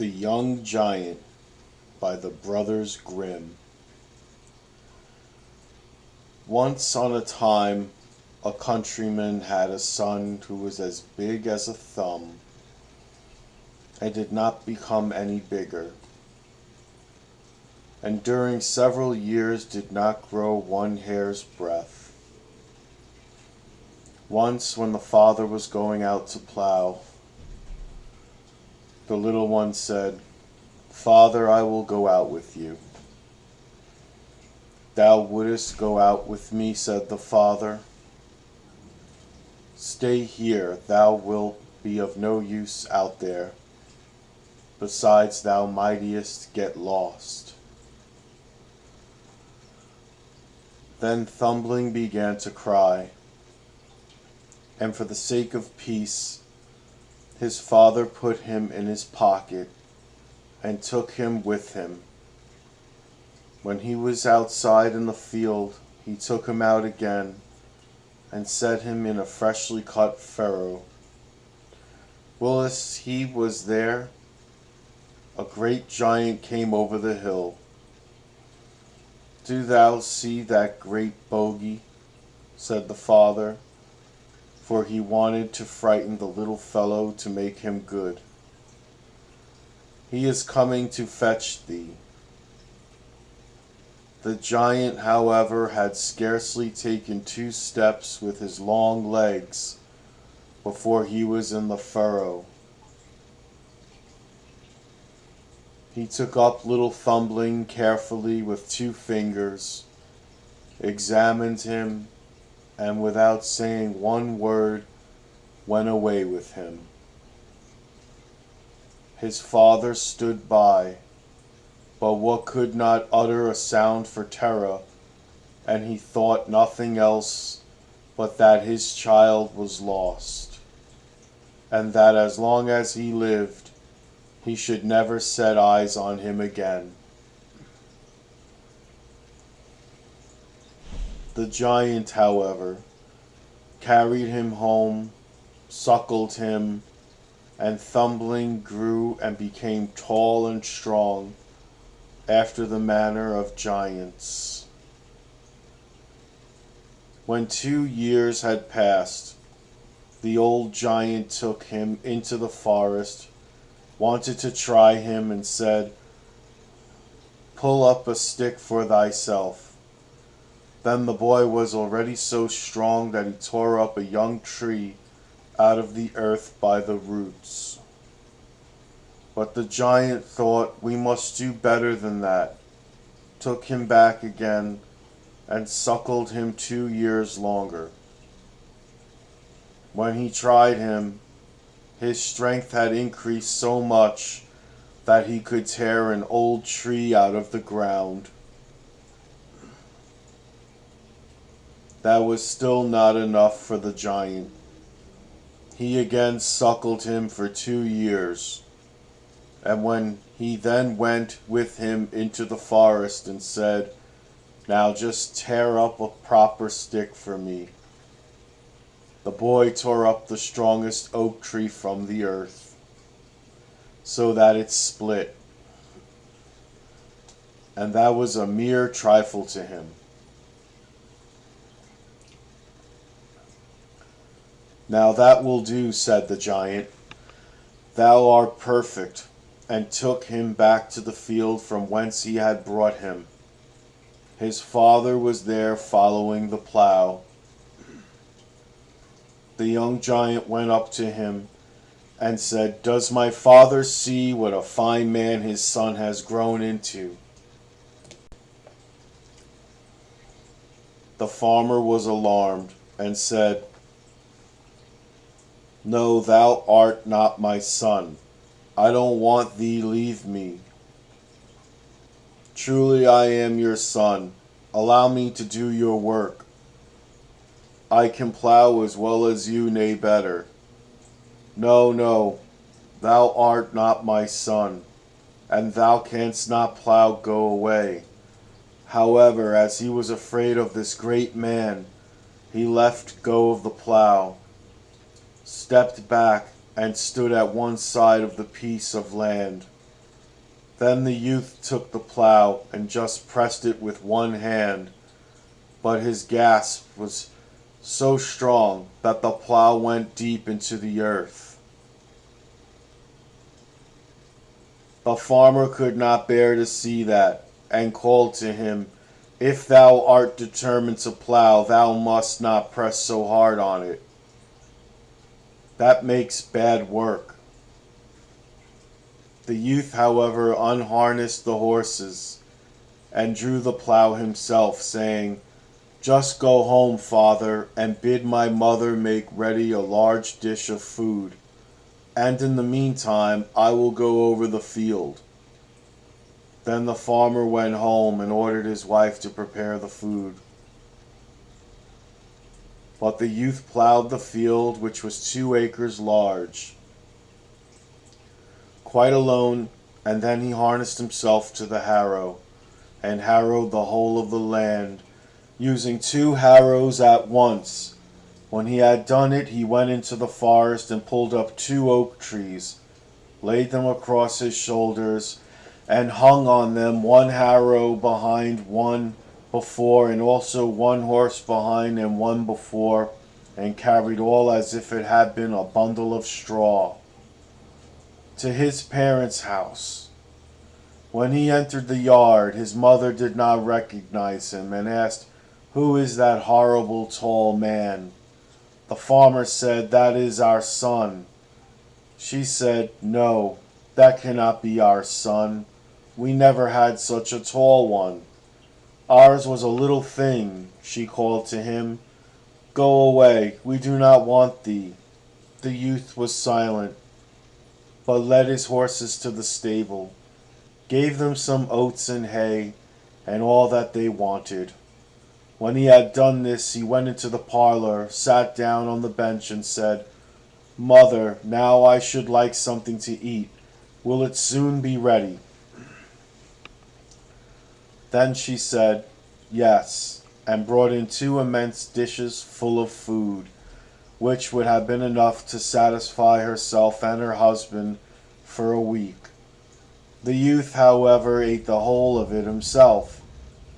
The Young Giant by the Brothers Grimm. Once on a time, a countryman had a son who was as big as a thumb, and did not become any bigger, and during several years did not grow one hair's breadth. Once, when the father was going out to plow, the little one said, "Father, I will go out with you." "Thou wouldest go out with me," said the father. "Stay here, thou wilt be of no use out there. Besides, thou mightest get lost." Then Thumbling began to cry, and for the sake of peace, his father put him in his pocket and took him with him. When he was outside in the field, he took him out again and set him in a freshly cut furrow. Whilst he was there, a great giant came over the hill. "Do thou see that great bogey?" said the father, for he wanted to frighten the little fellow to make him good. "He is coming to fetch thee." The giant, however, had scarcely taken 2 steps with his long legs before he was in the furrow. He took up little Thumbling carefully with 2 fingers, examined him, and without saying one word, went away with him. His father stood by, but what could not utter a sound for terror, and he thought nothing else but that his child was lost, and that as long as he lived, he should never set eyes on him again. The giant, however, carried him home, suckled him, and Thumbling grew and became tall and strong, after the manner of giants. When 2 years had passed, the old giant took him into the forest, wanted to try him, and said, "Pull up a stick for thyself." Then the boy was already so strong that he tore up a young tree out of the earth by the roots. But the giant thought, "We must do better than that," took him back again, and suckled him 2 years longer. When he tried him, his strength had increased so much that he could tear an old tree out of the ground. That was still not enough for the giant. He again suckled him for 2 years, and when he then went with him into the forest and said, "Now just tear up a proper stick for me," the boy tore up the strongest oak tree from the earth, so that it split, and that was a mere trifle to him. "Now that will do," said the giant. "Thou art perfect," and took him back to the field from whence he had brought him. His father was there following the plow. The young giant went up to him and said, "Does my father see what a fine man his son has grown into?" The farmer was alarmed and said, "No, thou art not my son. I don't want thee, leave me." "Truly I am your son. Allow me to do your work. I can plow as well as you, nay better." "No, no, thou art not my son, and thou canst not plow, go away." However, as he was afraid of this great man, he left go of the plow, stepped back, and stood at one side of the piece of land. Then the youth took the plow and just pressed it with one hand, but his grasp was so strong that the plow went deep into the earth. The farmer could not bear to see that, and called to him, "If thou art determined to plow, thou must not press so hard on it. That makes bad work." The youth, however, unharnessed the horses and drew the plow himself, saying, "Just go home, father, and bid my mother make ready a large dish of food, and in the meantime I will go over the field." Then the farmer went home and ordered his wife to prepare the food. But the youth plowed the field, which was 2 acres large, quite alone, and then he harnessed himself to the harrow, and harrowed the whole of the land, using 2 harrows at once. When he had done it, he went into the forest and pulled up 2 oak trees, laid them across his shoulders, and hung on them 1 harrow behind, one before, and also 1 horse behind and one before, and carried all as if it had been a bundle of straw, to his parents' house. When he entered the yard, his mother did not recognize him, and asked, "Who is that horrible tall man?" The farmer said, "That is our son." She said, "No, that cannot be our son. We never had such a tall one. Ours was a little thing." She called to him, "Go away, we do not want thee." The youth was silent, but led his horses to the stable, gave them some oats and hay, and all that they wanted. When he had done this, he went into the parlor, sat down on the bench, and said, "Mother, now I should like something to eat. Will it soon be ready?" Then she said, "Yes," and brought in 2 immense dishes full of food, which would have been enough to satisfy herself and her husband for a week. The youth, however, ate the whole of it himself,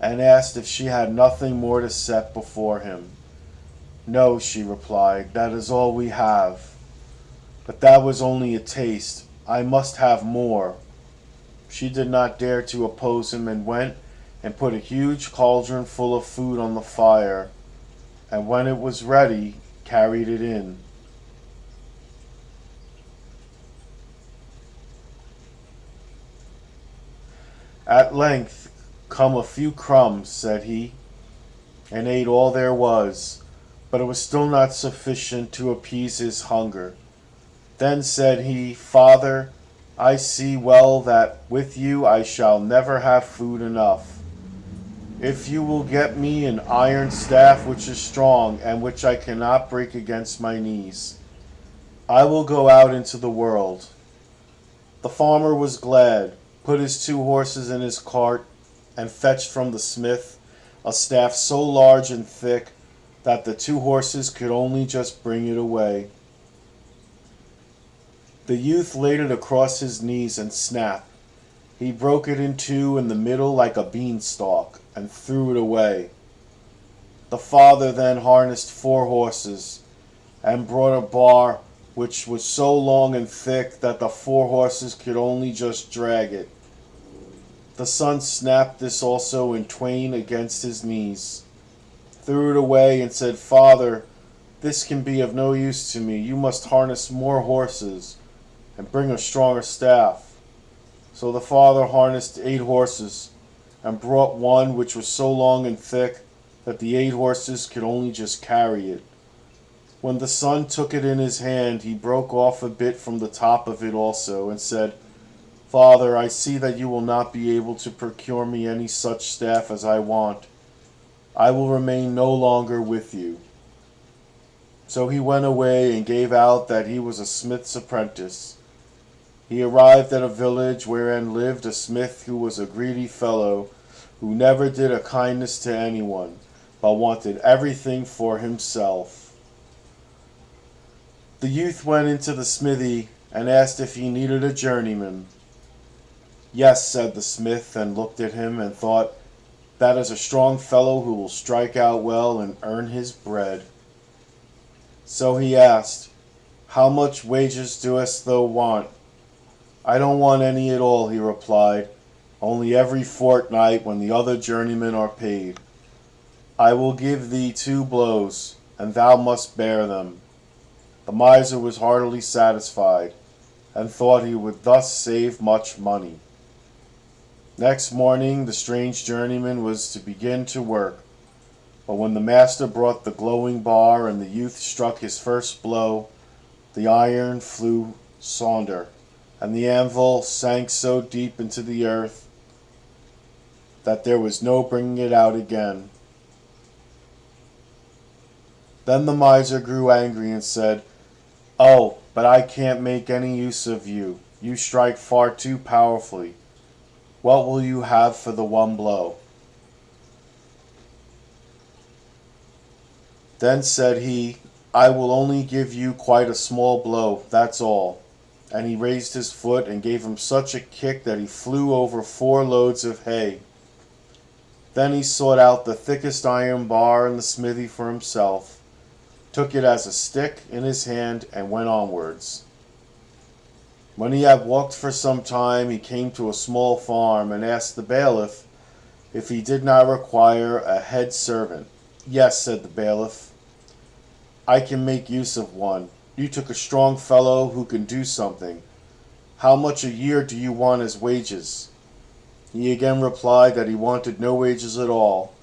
and asked if she had nothing more to set before him. "No," she replied, "that is all we have. But that was only a taste. I must have more." She did not dare to oppose him, and went and put a huge cauldron full of food on the fire, and when it was ready, carried it in. At length, "Come a few crumbs," said he, and ate all there was, but it was still not sufficient to appease his hunger. Then said he, "Father, I see well that with you I shall never have food enough. If you will get me an iron staff which is strong, and which I cannot break against my knees, I will go out into the world." The farmer was glad, put his 2 horses in his cart, and fetched from the smith a staff so large and thick that the 2 horses could only just bring it away. The youth laid it across his knees, and snap! He broke it in two in the middle like a beanstalk, and threw it away. The father then harnessed 4 horses, and brought a bar which was so long and thick that the 4 horses could only just drag it. The son snapped this also in twain against his knees, threw it away, and said, "Father, this can be of no use to me. You must harness more horses, and bring a stronger staff." So the father harnessed 8 horses, and brought one which was so long and thick that the 8 horses could only just carry it. When the son took it in his hand, he broke off a bit from the top of it also, and said, "Father, I see that you will not be able to procure me any such staff as I want. I will remain no longer with you." So he went away and gave out that he was a smith's apprentice. He arrived at a village wherein lived a smith who was a greedy fellow, who never did a kindness to anyone, but wanted everything for himself. The youth went into the smithy and asked if he needed a journeyman. Yes, said the smith, and looked at him and thought, that is a strong fellow who will strike out well and earn his bread. So he asked, how much wages doest thou want? I don't want any at all, he replied, only every fortnight when the other journeymen are paid. I will give thee 2 blows, and thou must bear them. The miser was heartily satisfied, and thought he would thus save much money. Next morning the strange journeyman was to begin to work, but when the master brought the glowing bar and the youth struck his first blow, the iron flew sunder, and the anvil sank so deep into the earth that there was no bringing it out again. Then the miser grew angry and said, oh, but I can't make any use of you. You strike far too powerfully. What will you have for the 1 blow? Then said he, I will only give you quite a small blow, that's all. And he raised his foot and gave him such a kick that he flew over 4 loads of hay. Then he sought out the thickest iron bar in the smithy for himself, took it as a stick in his hand, and went onwards. When he had walked for some time, he came to a small farm, and asked the bailiff if he did not require a head servant. Yes, said the bailiff, I can make use of one. You took a strong fellow who can do something. How much a year do you want as wages? He again replied that he wanted no wages at all,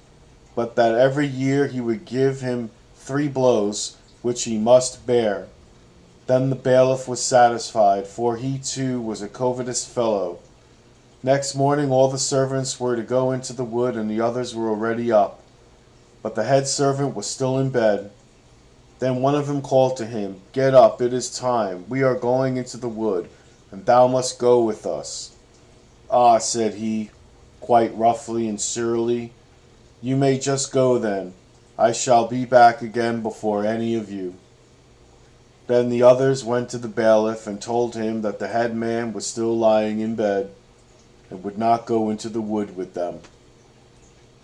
but that every year he would give him 3 blows, which he must bear. Then the bailiff was satisfied, for he too was a covetous fellow. Next morning all the servants were to go into the wood, and the others were already up, but the head servant was still in bed. Then one of them called to him, get up, it is time, we are going into the wood, and thou must go with us. Ah, said he, quite roughly and surlily, you may just go then. I shall be back again before any of you. Then the others went to the bailiff and told him that the head man was still lying in bed, and would not go into the wood with them.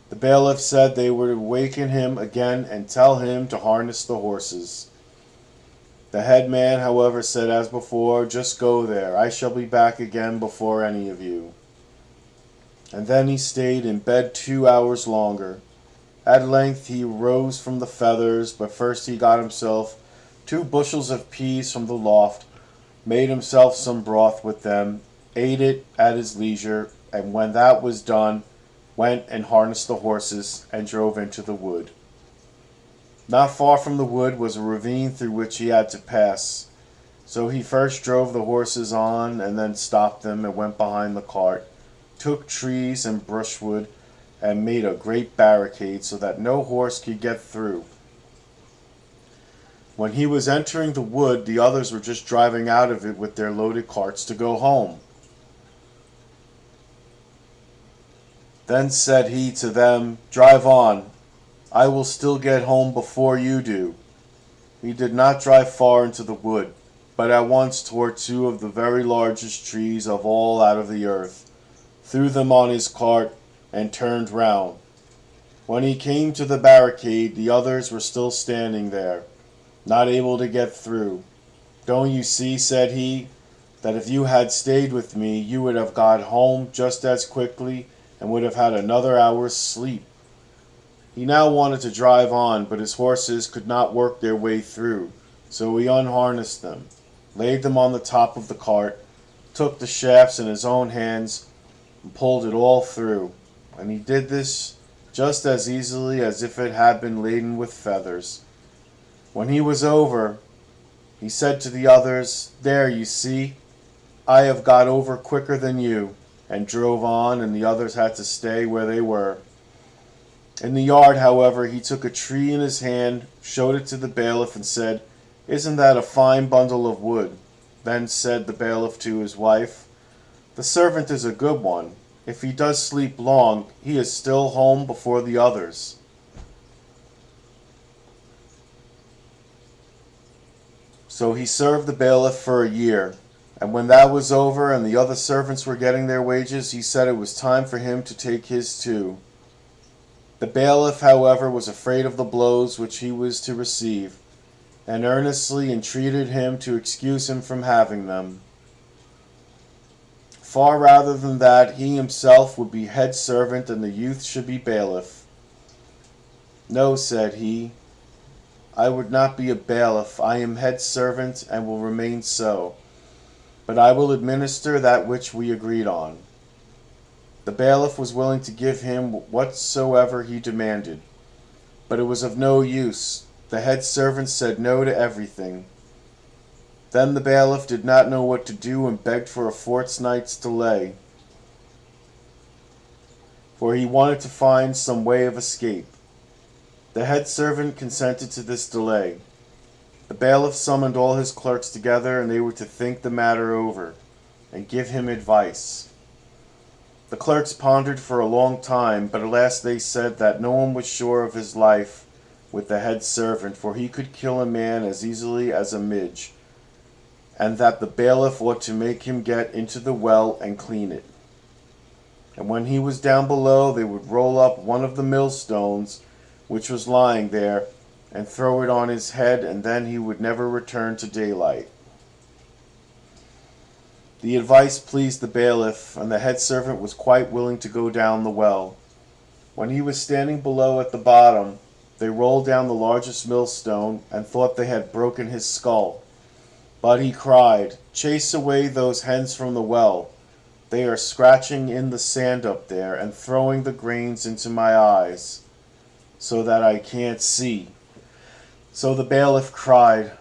The bailiff said they would awaken him again and tell him to harness the horses. The head man, however, said as before, just go there, I shall be back again before any of you. And then he stayed in bed 2 hours longer. At length he rose from the feathers, but first he got himself 2 bushels of peas from the loft, made himself some broth with them, ate it at his leisure, and when that was done, went and harnessed the horses, and drove into the wood. Not far from the wood was a ravine through which he had to pass, so he first drove the horses on, and then stopped them and went behind the cart, took trees and brushwood, and made a great barricade so that no horse could get through. When he was entering the wood, the others were just driving out of it with their loaded carts to go home. Then said he to them, drive on, I will still get home before you do. He did not drive far into the wood, but at once tore 2 of the very largest trees of all out of the earth, threw them on his cart, and turned round. When he came to the barricade, the others were still standing there, not able to get through. Don't you see, said he, that if you had stayed with me, you would have got home just as quickly, and would have had another hour's sleep. He now wanted to drive on, but his horses could not work their way through, so he unharnessed them, laid them on the top of the cart, took the shafts in his own hands, and pulled it all through, and he did this just as easily as if it had been laden with feathers. When he was over, he said to the others, there, you see, I have got over quicker than you, and drove on, and the others had to stay where they were. In the yard, however, he took a tree in his hand, showed it to the bailiff, and said, isn't that a fine bundle of wood? Then said the bailiff to his wife, the servant is a good one. If he does sleep long, he is still home before the others. So he served the bailiff for a year, And when that was over and the other servants were getting their wages, he said it was time for him to take his too. The bailiff, however, was afraid of the blows which he was to receive, and earnestly entreated him to excuse him from having them. Far rather than that, he himself would be head servant and the youth should be bailiff. No, said he, I would not be a bailiff. I am head servant and will remain so. But I will administer that which we agreed on. The bailiff was willing to give him whatsoever he demanded, but it was of no use. The head servant said no to everything. Then the bailiff did not know what to do and begged for a fortnight's delay, for he wanted to find some way of escape. The head servant consented to this delay. The bailiff summoned all his clerks together, and they were to think the matter over and give him advice. The clerks pondered for a long time, but at last they said that no one was sure of his life with the head servant, for he could kill a man as easily as a midge, and that the bailiff ought to make him get into the well and clean it. And when he was down below, they would roll up one of the millstones which was lying there, and throw it on his head, and then he would never return to daylight. The advice pleased the bailiff, and the head servant was quite willing to go down the well. When he was standing below at the bottom, they rolled down the largest millstone, and thought they had broken his skull. But he cried, Chase away those hens from the well. They are scratching in the sand up there, and throwing the grains into my eyes, so that I can't see. So the bailiff cried,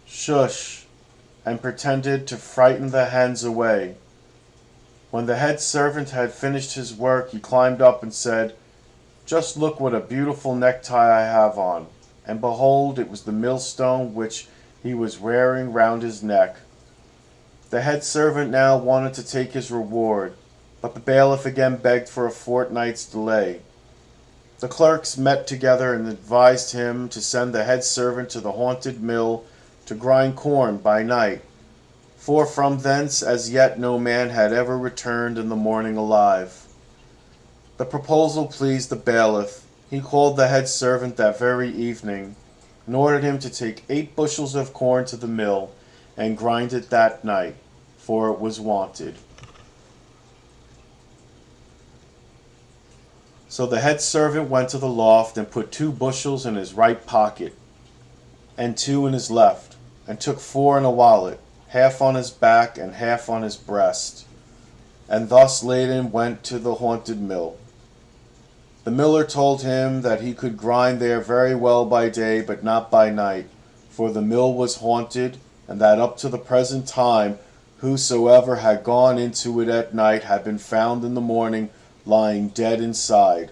Shush, and pretended to frighten the hens away. When the head servant had finished his work, he climbed up and said, Just look what a beautiful necktie I have on. And behold, it was the millstone which he was wearing round his neck. The head servant now wanted to take his reward, but the bailiff again begged for a fortnight's delay. The clerks met together and advised him to send the head servant to the haunted mill to grind corn by night, for from thence as yet no man had ever returned in the morning alive. The proposal pleased the bailiff. He called the head servant that very evening, and ordered him to take 8 bushels of corn to the mill, and grind it that night, for it was wanted. So the head servant went to the loft, and put 2 bushels in his right pocket, and 2 in his left, and took 4 in a wallet, half on his back and half on his breast, and thus laden went to the haunted mill. The miller told him that he could grind there very well by day, but not by night, for the mill was haunted, and that up to the present time whosoever had gone into it at night had been found in the morning lying dead inside.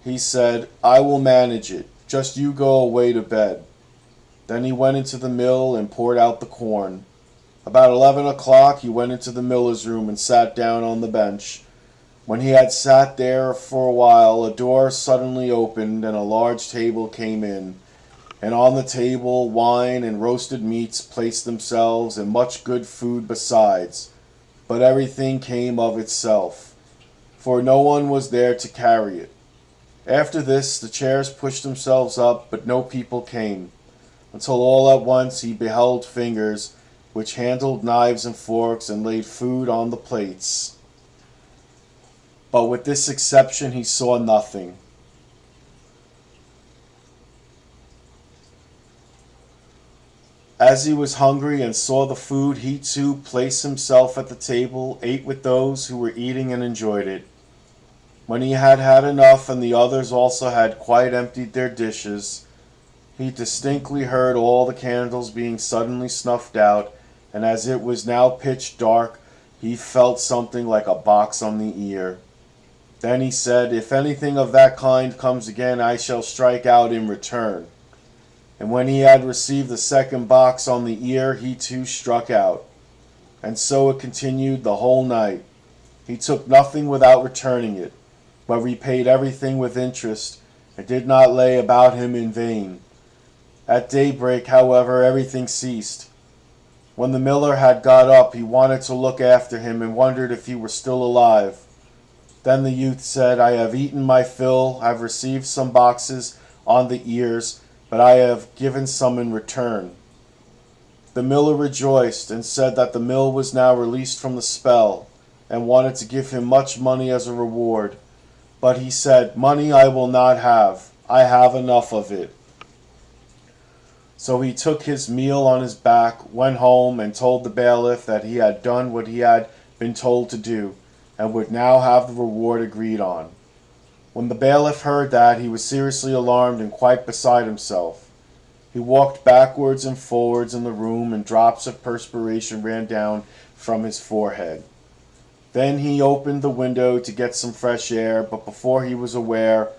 He said, I will manage it, just you go away to bed. Then he went into the mill and poured out the corn. About 11 o'clock he went into the miller's room and sat down on the bench. When he had sat there for a while, a door suddenly opened, and a large table came in, and on the table wine and roasted meats placed themselves, and much good food besides, but everything came of itself, for no one was there to carry it. After this the chairs pushed themselves up, but no people came, until all at once he beheld fingers which handled knives and forks and laid food on the plates. But with this exception he saw nothing. As he was hungry and saw the food, he too placed himself at the table, ate with those who were eating, and enjoyed it. When he had had enough, and the others also had quite emptied their dishes, he distinctly heard all the candles being suddenly snuffed out, and as it was now pitch dark, he felt something like a box on the ear. Then he said, If anything of that kind comes again, I shall strike out in return. And when he had received the second box on the ear, he too struck out. And so it continued the whole night. He took nothing without returning it, but repaid everything with interest, and did not lay about him in vain. At daybreak, however, everything ceased. When the miller had got up, he wanted to look after him and wondered if he were still alive. Then the youth said, I have eaten my fill, I have received some boxes on the ears, but I have given some in return. The miller rejoiced and said that the mill was now released from the spell, and wanted to give him much money as a reward. But he said, Money I will not have, I have enough of it. So he took his meal on his back, went home, and told the bailiff that he had done what he had been told to do, and would now have the reward agreed on. When the bailiff heard that, he was seriously alarmed and quite beside himself. He walked backwards and forwards in the room, and drops of perspiration ran down from his forehead. Then he opened the window to get some fresh air, but before he was aware,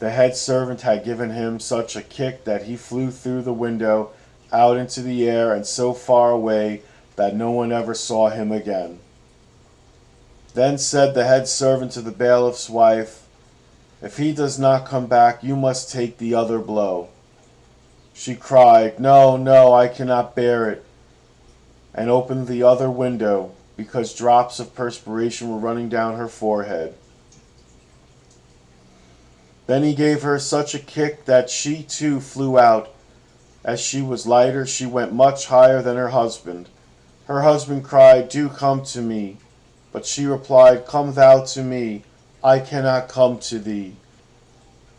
the head servant had given him such a kick that he flew through the window out into the air and so far away that no one ever saw him again. Then said the head servant to the bailiff's wife, If he does not come back, you must take the other blow. She cried, No, no, I cannot bear it, and opened the other window, because drops of perspiration were running down her forehead. Then he gave her such a kick that she too flew out. As she was lighter, she went much higher than her husband. Her husband cried, Do come to me. But she replied, Come thou to me, I cannot come to thee.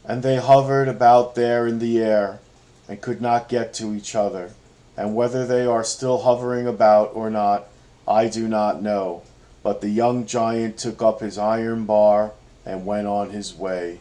And they hovered about there in the air, and could not get to each other. And whether they are still hovering about or not, I do not know. But the young giant took up his iron bar and went on his way.